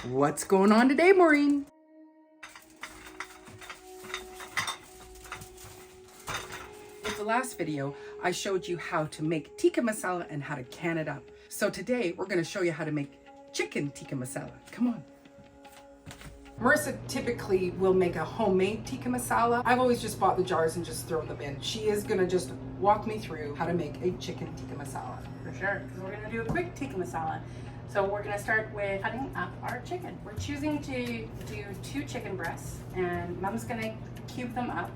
What's going on today, Maureen? In the last video, I showed you how to make tikka masala and how to can it up. So today, we're going to show you how to make chicken tikka masala. Come on. Marissa typically will make a homemade tikka masala. I've always just bought the jars and just thrown them in. She is going to just walk me through how to make a chicken tikka masala. For sure, because we're going to do a quick tikka masala. So we're going to start with cutting up our chicken. We're choosing to do 2 chicken breasts, and Mom's going to cube them up.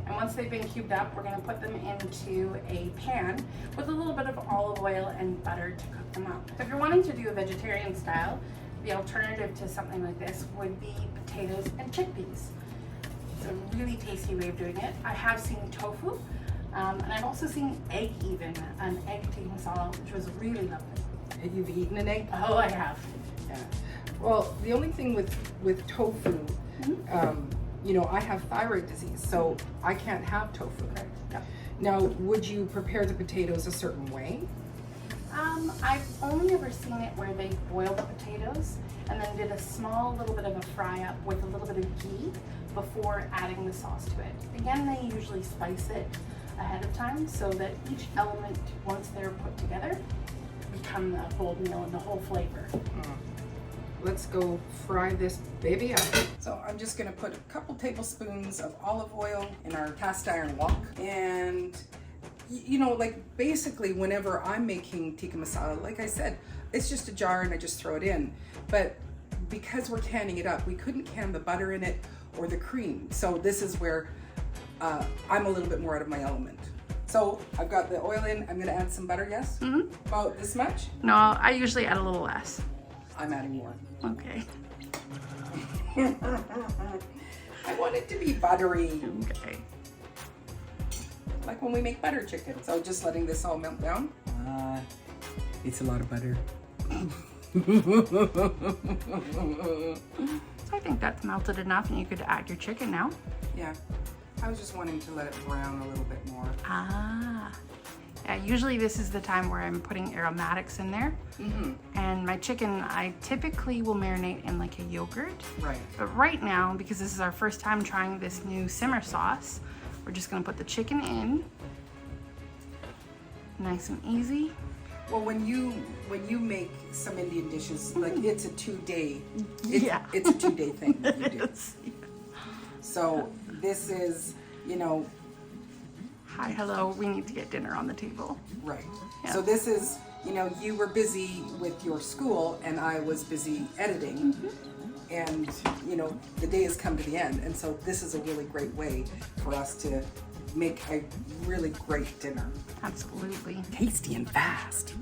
And once they've been cubed up, we're going to put them into a pan with a little bit of olive oil and butter to cook them up. So if you're wanting to do a vegetarian style, the alternative to something like this would be potatoes and chickpeas. It's a really tasty way of doing it. I have seen tofu, and I've also seen egg even, an egg tikka masala, which was really lovely. Have you eaten an egg? Oh, I have. Yeah. Well, the only thing with tofu, you know, I have thyroid disease, so I can't have tofu. Right. Yeah. Now, would you prepare the potatoes a certain way? I've only ever seen it where they boiled the potatoes and then did a small little bit of a fry up with a little bit of ghee before adding the sauce to it. Again, they usually spice it ahead of time so that each element, once they're put together, become the whole meal and the whole flavor. Let's go fry this baby up. So I'm just gonna put a couple tablespoons of olive oil in our cast iron wok. And you know, like basically whenever I'm making tikka masala, like I said, it's just a jar and I just throw it in. But because we're canning it up, we couldn't can the butter in it or the cream. So this is where I'm a little bit more out of my element. So I've got the oil in, I'm gonna add some butter, yes? About this much? No, I usually add a little less. I'm adding more. Okay. I want it to be buttery. Okay. Like when we make butter chicken. So just letting this all melt down. It's a lot of butter. I think that's melted enough and you could add your chicken now. Yeah. I was just wanting to let it brown a little bit more. Yeah, usually this is the time where I'm putting aromatics in there. And my chicken, I typically will marinate in like a yogurt. Right. But right now, because this is our first time trying this new simmer sauce, we're just gonna put the chicken in. Nice and easy. Well, when you make some Indian dishes, like it's a 2-day, Yeah. it's a 2-day thing that you do. Yes. So this is, you know, Hi, hello, we need to get dinner on the table. right. Yeah. So this is, you know, you were busy with your school and I was busy editing. And, you know, the day has come to the end. And so this is a really great way for us to make a really great dinner. Absolutely. Tasty and fast.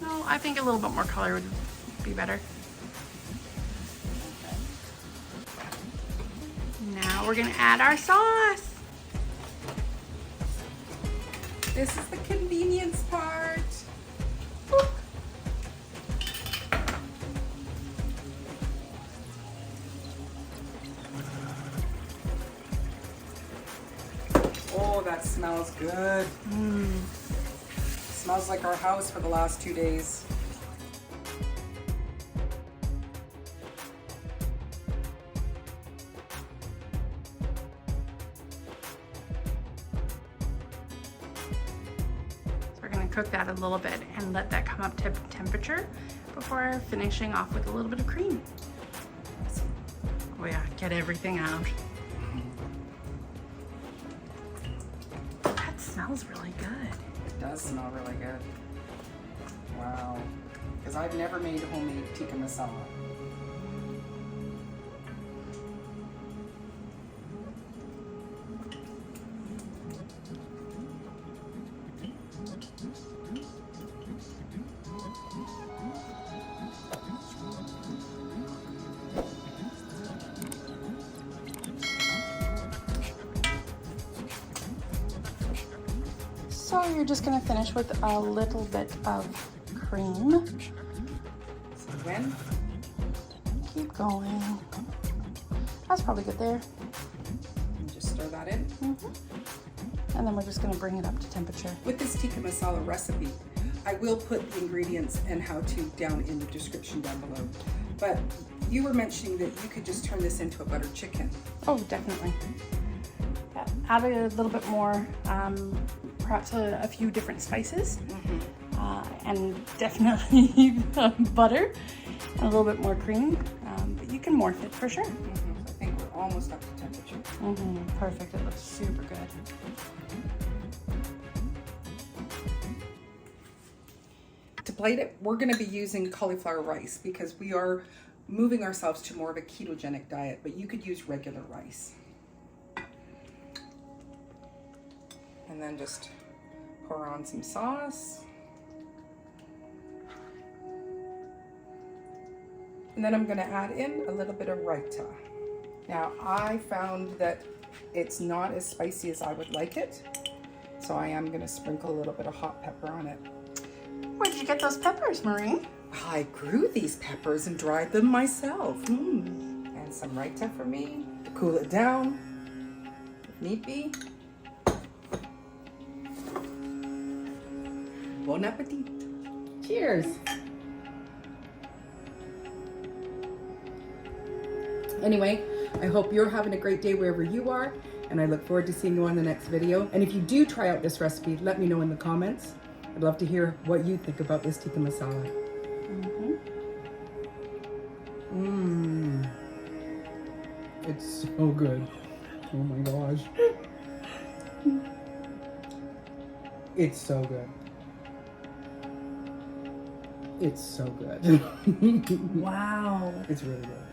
No, I think a little bit more color would be better. Now we're gonna add our sauce. This is the convenience part. Oh, that smells good. Smells like our house for the last 2 days. Cook that a little bit and let that come up to temperature before finishing off with a little bit of cream. Oh yeah, get everything out. That smells really good. It does smell really good. Wow. Because I've never made homemade tikka masala. So you're just gonna finish with a little bit of cream. So when? Keep going. That's probably good there. And just stir that in. And then we're just gonna bring it up to temperature. With this tikka masala recipe, I will put the ingredients and how to down in the description down below. But you were mentioning that you could just turn this into a butter chicken. Oh, definitely. Yeah, add a little bit more, perhaps a few different spices, and definitely butter and a little bit more cream. But you can morph it for sure. I think we're almost up to temperature. Perfect. It looks super good. To plate it, we're going to be using cauliflower rice because we are moving ourselves to more of a ketogenic diet, but you could use regular rice. And then just pour on some sauce. And then I'm going to add in a little bit of raita. Now, I found that it's not as spicy as I would like it, so I am going to sprinkle a little bit of hot pepper on it. Where did you get those peppers, Marie? I grew these peppers and dried them myself. And some raita for me to cool it down if need be. Bon appetit. Cheers. Anyway, I hope you're having a great day wherever you are, and I look forward to seeing you on the next video. And if you do try out this recipe, let me know in the comments. I'd love to hear what you think about this tikka masala. It's so good. Oh my gosh. It's so good. It's so good. Wow. It's really good.